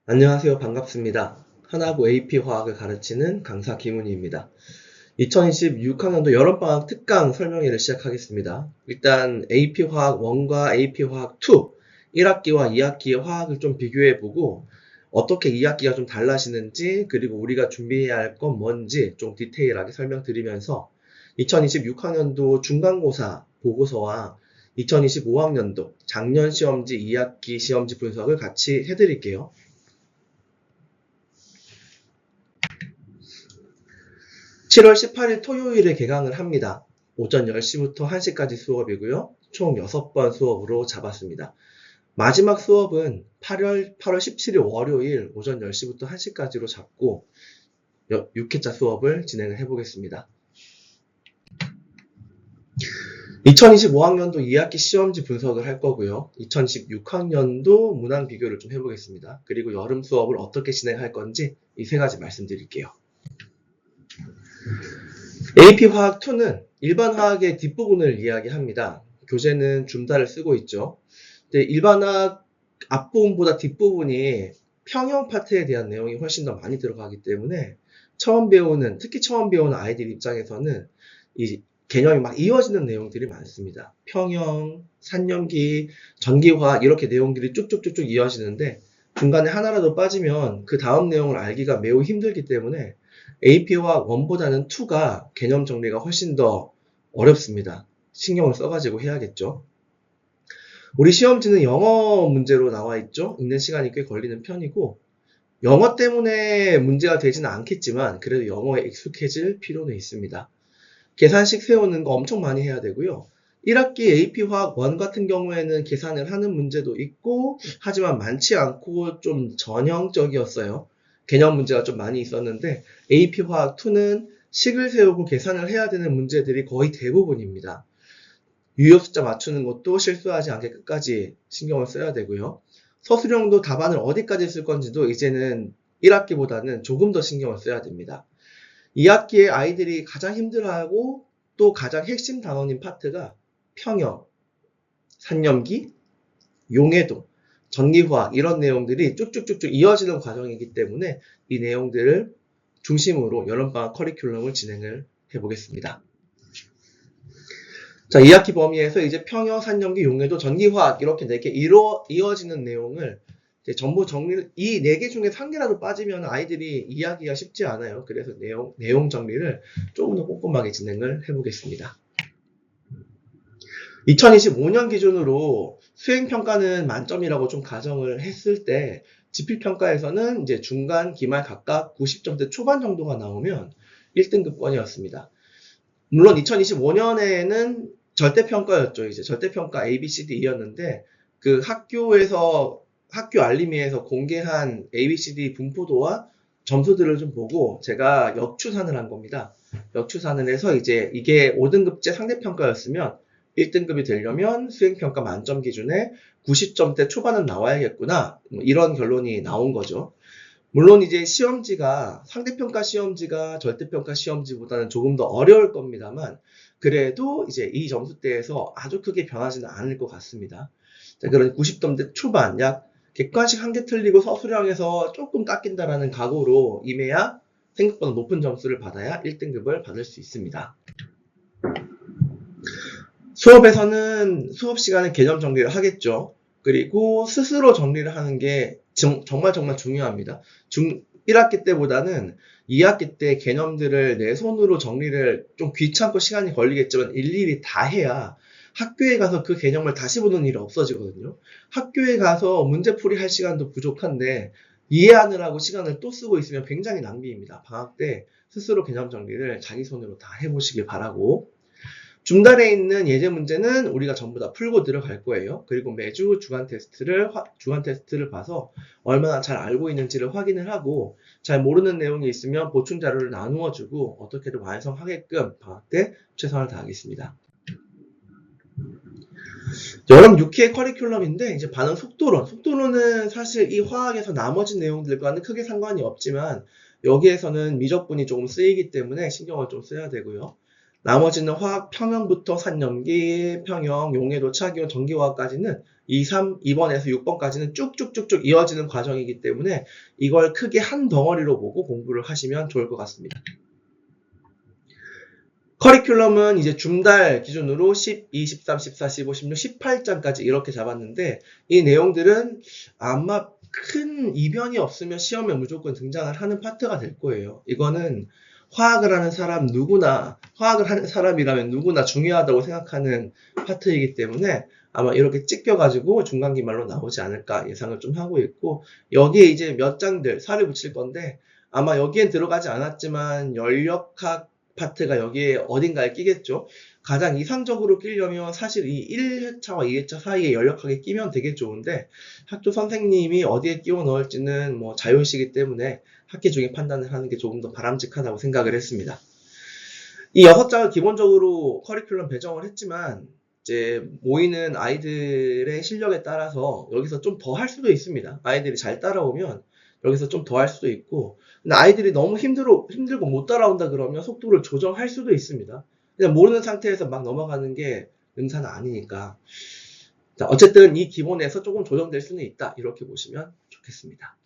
안녕하세요. 반갑습니다. 하나고 AP화학을 가르치는 강사 김훈희입니다. 2026학년도 여름방학 특강 설명회를 시작하겠습니다. 일단 AP화학 1과 AP화학 2, 1학기와 2학기의 화학을 좀 비교해보고 어떻게 2학기가 좀 달라지는지, 그리고 우리가 준비해야 할 건 뭔지 좀 디테일하게 설명드리면서 2026학년도 중간고사 보고서와 2025학년도 작년 시험지 2학기 시험지 분석을 같이 해드릴게요. 7월 18일 토요일에 개강을 합니다. 오전 10시부터 1시까지 수업이고요. 총 6번 수업으로 잡았습니다. 마지막 수업은 8월 17일 월요일 오전 10시부터 1시까지로 잡고 6회차 수업을 진행을 해보겠습니다. 2025학년도 2학기 시험지 분석을 할 거고요. 2026학년도 문항 비교를 좀 해보겠습니다. 그리고 여름 수업을 어떻게 진행할 건지 이 세 가지 말씀드릴게요. AP화학2는 일반 화학의 뒷부분을 이야기합니다. 교재는 줌다를 쓰고 있죠. 근데 일반 화학 앞부분보다 뒷부분이 평형 파트에 대한 내용이 훨씬 더 많이 들어가기 때문에 특히 처음 배우는 아이들 입장에서는 이 개념이 막 이어지는 내용들이 많습니다. 평형, 산염기, 전기화학 이렇게 내용들이 쭉쭉쭉쭉 이어지는데 중간에 하나라도 빠지면 그 다음 내용을 알기가 매우 힘들기 때문에 AP화학 1보다는 2가 개념 정리가 훨씬 더 어렵습니다. 신경을 써가지고 해야겠죠. 우리 시험지는 영어 문제로 나와 있죠. 읽는 시간이 꽤 걸리는 편이고 영어 때문에 문제가 되지는 않겠지만 그래도 영어에 익숙해질 필요는 있습니다. 계산식 세우는 거 엄청 많이 해야 되고요. 1학기 AP화학 1 같은 경우에는 계산을 하는 문제도 있고 하지만 많지 않고 좀 전형적이었어요. 개념 문제가 좀 많이 있었는데 AP화학 2는 식을 세우고 계산을 해야 되는 문제들이 거의 대부분입니다. 유효 숫자 맞추는 것도 실수하지 않게 끝까지 신경을 써야 되고요. 서술형도 답안을 어디까지 쓸 건지도 이제는 1학기보다는 조금 더 신경을 써야 됩니다. 2학기에 아이들이 가장 힘들어하고 또 가장 핵심 단원인 파트가 평형, 산염기, 용해도, 전기화학 이런 내용들이 쭉쭉쭉쭉 이어지는 과정이기 때문에 이 내용들을 중심으로 여름방학 커리큘럼을 진행을 해보겠습니다. 자, 2학기 범위에서 이제 평형, 산염기, 용해도, 전기화학 이렇게 4개 이어지는 내용을 전부 정리를, 이 4개 중에 1개라도 빠지면 아이들이 이해하기가 쉽지 않아요. 그래서 내용 정리를 조금 더 꼼꼼하게 진행을 해보겠습니다. 2025년 기준으로 수행평가는 만점이라고 좀 가정을 했을 때 지필평가에서는 이제 중간, 기말 각각 90점대 초반 정도가 나오면 1등급권이었습니다. 물론 2025년에는 절대평가였죠. 이제 절대평가 A, B, C, D였는데 그 학교 알림위에서 공개한 A, B, C, D 분포도와 점수들을 좀 보고 제가 역추산을 한 겁니다. 역추산을 해서 이제 이게 5등급제 상대평가였으면 1등급이 되려면 수행평가 만점 기준에 90점대 초반은 나와야겠구나. 이런 결론이 나온 거죠. 물론 이제 상대평가 시험지가 절대평가 시험지보다는 조금 더 어려울 겁니다만, 그래도 이제 이 점수대에서 아주 크게 변하지는 않을 것 같습니다. 자, 그런 90점대 초반, 약 객관식 1개 틀리고 서술형에서 조금 깎인다라는 각오로 임해야 생각보다 높은 점수를 받아야 1등급을 받을 수 있습니다. 수업에서는 수업 시간에 개념 정리를 하겠죠. 그리고 스스로 정리를 하는 게 정말 중요합니다. 1학기 때보다는 2학기 때 개념들을 내 손으로 정리를 좀 귀찮고 시간이 걸리겠지만 일일이 다 해야 학교에 가서 그 개념을 다시 보는 일이 없어지거든요. 학교에 가서 문제풀이 할 시간도 부족한데 이해하느라고 시간을 또 쓰고 있으면 굉장히 낭비입니다. 방학 때 스스로 개념 정리를 자기 손으로 다 해보시길 바라고, 중간에 있는 예제 문제는 우리가 전부 다 풀고 들어갈 거예요. 그리고 매주 주간 테스트를 봐서 얼마나 잘 알고 있는지를 확인을 하고 잘 모르는 내용이 있으면 보충 자료를 나누어 주고 어떻게든 완성하게끔 방학 때 최선을 다하겠습니다. 여름 6회 커리큘럼인데 이제 반응 속도론은 사실 이 화학에서 나머지 내용들과는 크게 상관이 없지만 여기에서는 미적분이 조금 쓰이기 때문에 신경을 좀 써야 되고요. 나머지는 화학 평형부터 산염기, 평형, 용해도, 차기원, 전기화학까지는 2번에서 6번까지는 쭉쭉쭉쭉 이어지는 과정이기 때문에 이걸 크게 한 덩어리로 보고 공부를 하시면 좋을 것 같습니다. 커리큘럼은 이제 줌달 기준으로 12, 13, 14, 15, 16, 18장까지 이렇게 잡았는데 이 내용들은 아마 큰 이변이 없으면 시험에 무조건 등장을 하는 파트가 될 거예요. 이거는 화학을 하는 사람이라면 누구나 중요하다고 생각하는 파트이기 때문에 아마 이렇게 찢겨가지고 중간기말로 나오지 않을까 예상을 좀 하고 있고, 여기에 이제 몇 장들 살을 붙일 건데 아마 여기엔 들어가지 않았지만 연력학 파트가 여기에 어딘가에 끼겠죠. 가장 이상적으로 끼려면 사실 이 1회차와 2회차 사이에 연력하게 끼면 되게 좋은데 학교 선생님이 어디에 끼워 넣을지는 뭐 자유시기 때문에 학기 중에 판단을 하는 게 조금 더 바람직하다고 생각을 했습니다. 이 6장을 기본적으로 커리큘럼 배정을 했지만 이제 모이는 아이들의 실력에 따라서 여기서 좀 더 할 수도 있습니다. 아이들이 잘 따라오면 여기서 좀 더 할 수도 있고, 근데 아이들이 너무 힘들고 못 따라온다 그러면 속도를 조정할 수도 있습니다. 그냥 모르는 상태에서 막 넘어가는 게 능사는 아니니까. 자, 어쨌든 이 기본에서 조금 조정될 수는 있다. 이렇게 보시면 좋겠습니다.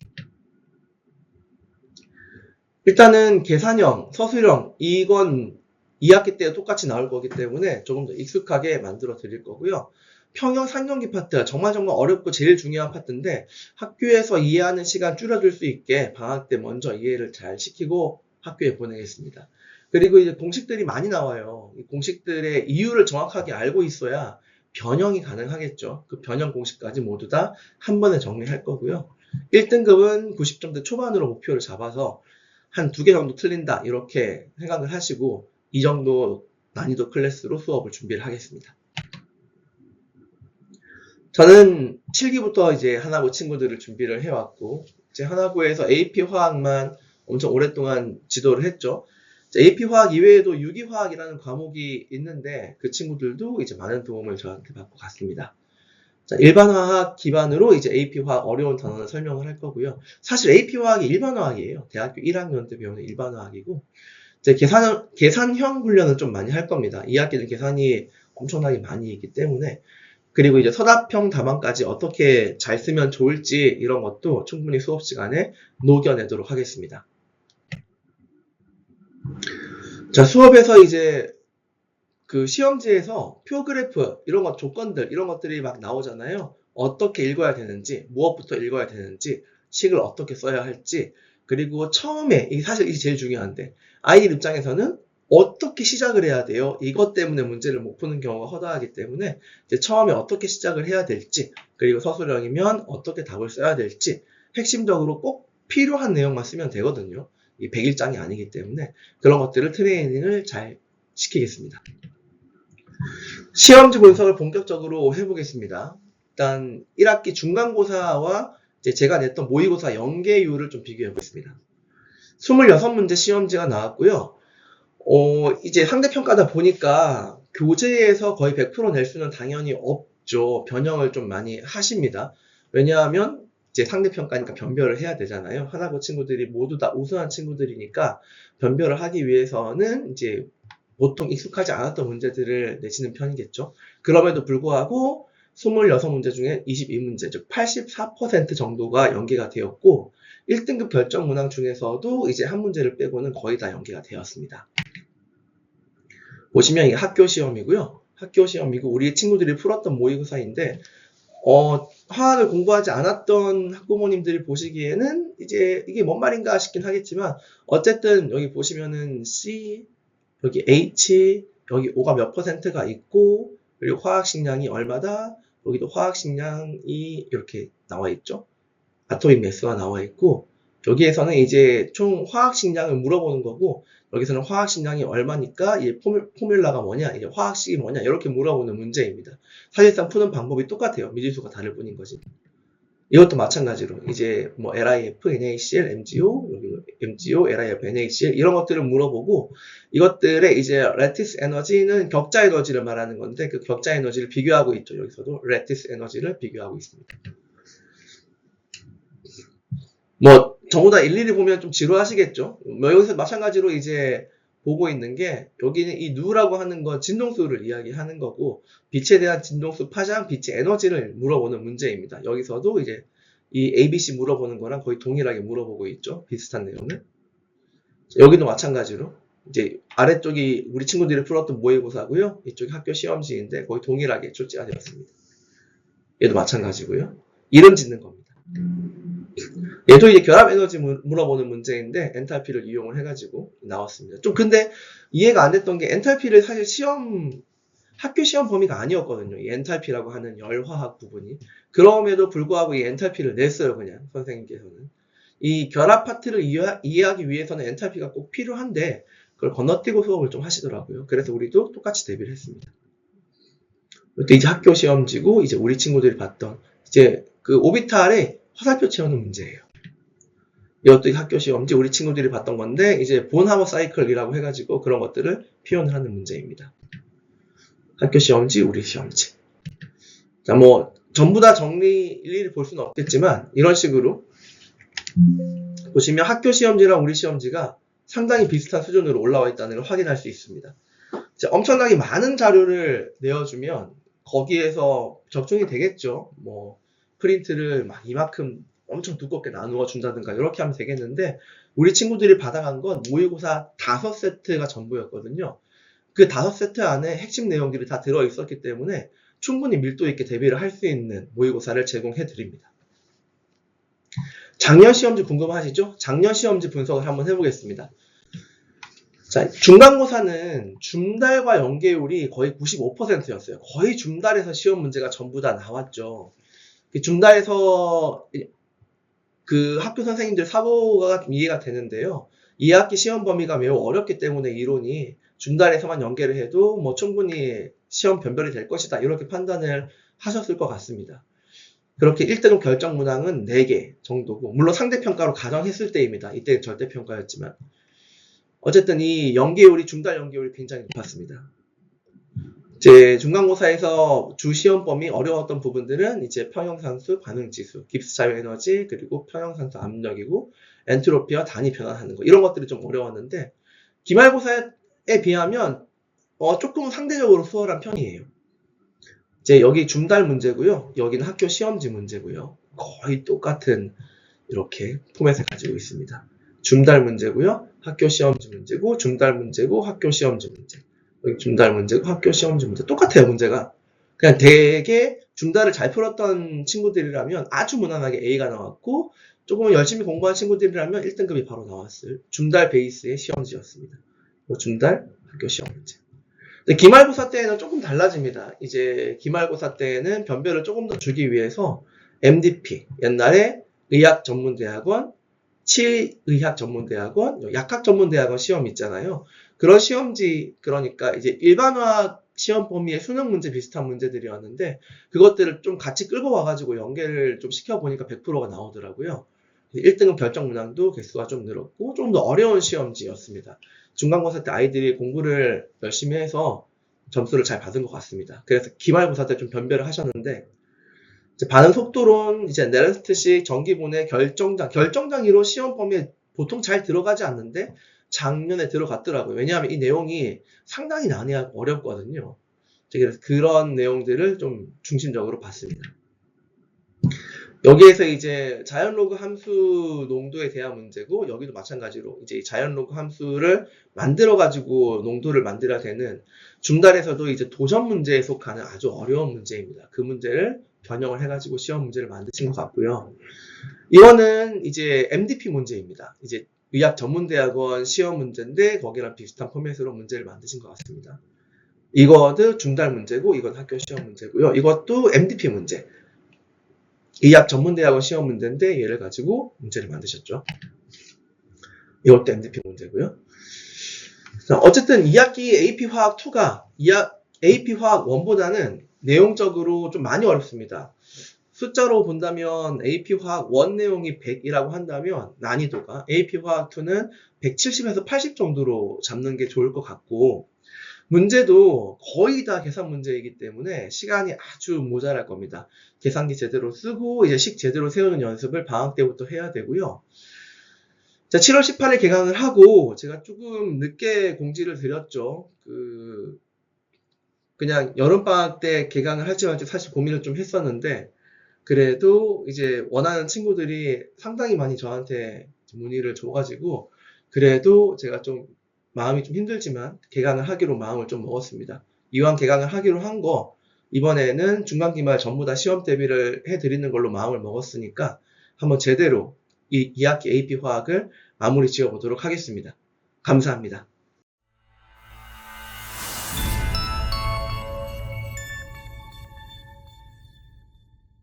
일단은 계산형, 서술형, 이건 2학기 때 똑같이 나올 거기 때문에 조금 더 익숙하게 만들어 드릴 거고요. 평형 상경기 파트, 정말 어렵고 제일 중요한 파트인데 학교에서 이해하는 시간 줄여줄 수 있게 방학 때 먼저 이해를 잘 시키고 학교에 보내겠습니다. 그리고 이제 공식들이 많이 나와요. 이 공식들의 이유를 정확하게 알고 있어야 변형이 가능하겠죠. 그 변형 공식까지 모두 다 한 번에 정리할 거고요. 1등급은 90점대 초반으로 목표를 잡아서 한 2개 정도 틀린다 이렇게 생각을 하시고 이 정도 난이도 클래스로 수업을 준비를 하겠습니다. 저는 7기부터 이제 하나고 친구들을 준비를 해왔고, 이제 하나고에서 AP 화학만 엄청 오랫동안 지도를 했죠. AP 화학 이외에도 유기화학이라는 과목이 있는데 그 친구들도 이제 많은 도움을 저한테 받고 갔습니다. 자, 일반화학 기반으로 이제 AP 화학 어려운 단어는 설명을 할 거고요. 사실 AP 화학이 일반화학이에요. 대학교 1학년 때 배우는 일반화학이고, 이제 계산형 훈련을 좀 많이 할 겁니다. 2학기는 계산이 엄청나게 많이 있기 때문에. 그리고 이제 서답형 답안까지 어떻게 잘 쓰면 좋을지 이런 것도 충분히 수업 시간에 녹여내도록 하겠습니다. 자, 수업에서 이제 그 시험지에서 표그래프 이런 것 조건들 이런 것들이 막 나오잖아요. 어떻게 읽어야 되는지, 무엇부터 읽어야 되는지, 식을 어떻게 써야 할지, 그리고 처음에 사실 이게 제일 중요한데 아이들 입장에서는 어떻게 시작을 해야 돼요? 이것 때문에 문제를 못 푸는 경우가 허다하기 때문에 이제 처음에 어떻게 시작을 해야 될지, 그리고 서술형이면 어떻게 답을 써야 될지 핵심적으로 꼭 필요한 내용만 쓰면 되거든요. 이 100일장이 아니기 때문에 그런 것들을 트레이닝을 잘 시키겠습니다. 시험지 분석을 본격적으로 해보겠습니다. 일단 1학기 중간고사와 이제 제가 냈던 모의고사 연계율을 좀 비교해보겠습니다. 26문제 시험지가 나왔고요. 이제 상대평가다 보니까 교재에서 거의 100% 낼 수는 당연히 없죠. 변형을 좀 많이 하십니다. 왜냐하면 이제 상대평가니까 변별을 해야 되잖아요. 하나고 친구들이 모두 다 우수한 친구들이니까 변별을 하기 위해서는 이제 보통 익숙하지 않았던 문제들을 내시는 편이겠죠. 그럼에도 불구하고 26문제 중에 22문제, 즉 84% 정도가 연계가 되었고 1등급 결정 문항 중에서도 이제 한 문제를 빼고는 거의 다 연계가 되었습니다. 보시면 이게 학교 시험이고요. 학교 시험이고 우리 친구들이 풀었던 모의고사인데 화학을 공부하지 않았던 학부모님들이 보시기에는 이제 이게 뭔 말인가 싶긴 하겠지만 어쨌든 여기 보시면은 C, 여기 H, 여기 O가 몇 %가 있고 그리고 화학식량이 얼마다, 여기도 화학식량이 이렇게 나와 있죠. 아토믹 매스가 나와 있고 여기에서는 이제 총 화학식량을 물어보는 거고 여기서는 화학식량이 얼마니까 이 포뮬라가 뭐냐, 이제 화학식이 뭐냐 이렇게 물어보는 문제입니다. 사실상 푸는 방법이 똑같아요. 미지수가 다를 뿐인 거지. 이것도 마찬가지로 이제 뭐 LIF, NaCl, MgO, 여기 MgO, LIF, NaCl 이런 것들을 물어보고 이것들의 이제 레티스 에너지는 격자 에너지를 말하는 건데 그 격자 에너지를 비교하고 있죠. 여기서도 레티스 에너지를 비교하고 있습니다. 뭐 전부 다 일일이 보면 좀 지루하시겠죠. 뭐 여기서 마찬가지로 이제 보고 있는 게 여기는 이 누라고 하는 건 진동수를 이야기하는 거고 빛에 대한 진동수 파장, 빛의 에너지를 물어보는 문제입니다. 여기서도 이제 이 ABC 물어보는 거랑 거의 동일하게 물어보고 있죠. 비슷한 내용을. 여기도 마찬가지로 이제 아래쪽이 우리 친구들이 풀었던 모의고사고요. 이쪽이 학교 시험지인데 거의 동일하게 출제가 되었습니다. 얘도 마찬가지고요. 이름 짓는 겁니다. 얘도 이제 결합 에너지 물어보는 문제인데 엔탈피를 이용을 해가지고 나왔습니다. 좀 근데 이해가 안 됐던 게 엔탈피를 사실 학교 시험 범위가 아니었거든요. 이 엔탈피라고 하는 열화학 부분이. 그럼에도 불구하고 이 엔탈피를 냈어요, 그냥 선생님께서는. 이 결합 파트를 이해하기 위해서는 엔탈피가 꼭 필요한데 그걸 건너뛰고 수업을 좀 하시더라고요. 그래서 우리도 똑같이 대비를 했습니다. 또 이제 학교 시험지고 이제 우리 친구들이 봤던 이제 그 오비탈의 화살표 채우는 문제예요. 이것도 학교 시험지 우리 친구들이 봤던 건데 이제 본하머 사이클이라고 해가지고 그런 것들을 표현을 하는 문제입니다. 학교 시험지, 우리 시험지. 자, 뭐 전부 다 일일이 볼 수는 없겠지만 이런 식으로 보시면 학교 시험지랑 우리 시험지가 상당히 비슷한 수준으로 올라와 있다는 걸 확인할 수 있습니다. 자, 엄청나게 많은 자료를 내어주면 거기에서 적중이 되겠죠. 뭐 프린트를 막 이만큼 엄청 두껍게 나누어 준다든가 이렇게 하면 되겠는데 우리 친구들이 받아간 건 모의고사 5세트가 전부였거든요. 그 5세트 안에 핵심 내용들이 다 들어있었기 때문에 충분히 밀도 있게 대비를 할 수 있는 모의고사를 제공해 드립니다. 작년 시험지 궁금하시죠? 작년 시험지 분석을 한번 해보겠습니다. 자, 중간고사는 줌달과 연계율이 거의 95%였어요. 거의 줌달에서 시험 문제가 전부 다 나왔죠. 줌달에서 그 학교 선생님들 사고가 이해가 되는데요. 2학기 시험 범위가 매우 어렵기 때문에 이론이 줌달에서만 연계를 해도 뭐 충분히 시험 변별이 될 것이다. 이렇게 판단을 하셨을 것 같습니다. 그렇게 1등급 결정 문항은 4개 정도고 물론 상대평가로 가정했을 때입니다. 이때는 절대평가였지만 어쨌든 이 연계율이 줌달 연계율이 굉장히 높았습니다. 이제 중간고사에서 주 시험 범위 어려웠던 부분들은 이제 평형산수, 반응지수, 깁스 자유 에너지, 그리고 평형산수 압력이고 엔트로피와 단위 변환하는 거 이런 것들이 좀 어려웠는데 기말고사에 비하면 조금 상대적으로 수월한 편이에요. 이제 여기 줌달 문제고요. 여기는 학교 시험지 문제고요. 거의 똑같은 이렇게 포맷을 가지고 있습니다. 줌달 문제고요. 학교 시험지 문제고 줌달 문제고 학교 시험지 문제. 여기 줌달 문제고 학교 시험지 문제. 똑같아요, 문제가. 그냥 되게 줌달을 잘 풀었던 친구들이라면 아주 무난하게 A가 나왔고 조금 열심히 공부한 친구들이라면 1등급이 바로 나왔을 줌달 베이스의 시험지였습니다. 줌달 학교 시험 문제. 근데 기말고사 때는 조금 달라집니다. 이제 기말고사 때는 변별을 조금 더 주기 위해서 MDP, 옛날에 의학전문대학원, 치의학전문대학원, 약학전문대학원 시험 있잖아요. 그런 시험지, 그러니까 이제 일반화학 시험 범위의 수능 문제 비슷한 문제들이었는데 그것들을 좀 같이 끌고 와가지고 연계를 좀 시켜보니까 100%가 나오더라고요. 1등급 결정 문항도 개수가 좀 늘었고 좀 더 어려운 시험지였습니다. 중간고사 때 아이들이 공부를 열심히 해서 점수를 잘 받은 것 같습니다. 그래서 기말고사 때 좀 변별을 하셨는데 이제 반응 속도론 이제 네레스트식 전기분해 결정장이로 시험 범위에 보통 잘 들어가지 않는데 작년에 들어갔더라고요. 왜냐하면 이 내용이 상당히 난해하고 어렵거든요. 그래서 그런 내용들을 좀 중심적으로 봤습니다. 여기에서 이제 자연로그 함수 농도에 대한 문제고 여기도 마찬가지로 이제 자연로그 함수를 만들어가지고 농도를 만들어야 되는 줌달에서도 이제 도전 문제에 속하는 아주 어려운 문제입니다. 그 문제를 변형을 해가지고 시험 문제를 만드신 것 같고요. 이거는 이제 MDP 문제입니다. 이제 의학전문대학원 시험 문제인데 거기랑 비슷한 포맷으로 문제를 만드신 것 같습니다. 이것도 줌달 문제고 이건 학교 시험 문제고요. 이것도 MDP 문제. 의학전문대학원 시험 문제인데 얘를 가지고 문제를 만드셨죠. 이것도 MDP 문제고요. 어쨌든 2학기 AP화학2가 AP화학1보다는 내용적으로 좀 많이 어렵습니다. 숫자로 본다면 AP화학1 내용이 100이라고 한다면 난이도가 AP화학2는 170에서 80 정도로 잡는 게 좋을 것 같고 문제도 거의 다 계산 문제이기 때문에 시간이 아주 모자랄 겁니다. 계산기 제대로 쓰고 이제 식 제대로 세우는 연습을 방학 때부터 해야 되고요. 자, 7월 18일 개강을 하고 제가 조금 늦게 공지를 드렸죠. 그냥 여름방학 때 개강을 할지 말지 사실 고민을 좀 했었는데, 그래도 이제 원하는 친구들이 상당히 많이 저한테 문의를 줘가지고, 그래도 제가 좀 마음이 좀 힘들지만 개강을 하기로 마음을 좀 먹었습니다. 이왕 개강을 하기로 한 거, 이번에는 중간기말 전부 다 시험 대비를 해드리는 걸로 마음을 먹었으니까 한번 제대로 이 2학기 AP 화학을 마무리 지어보도록 하겠습니다. 감사합니다.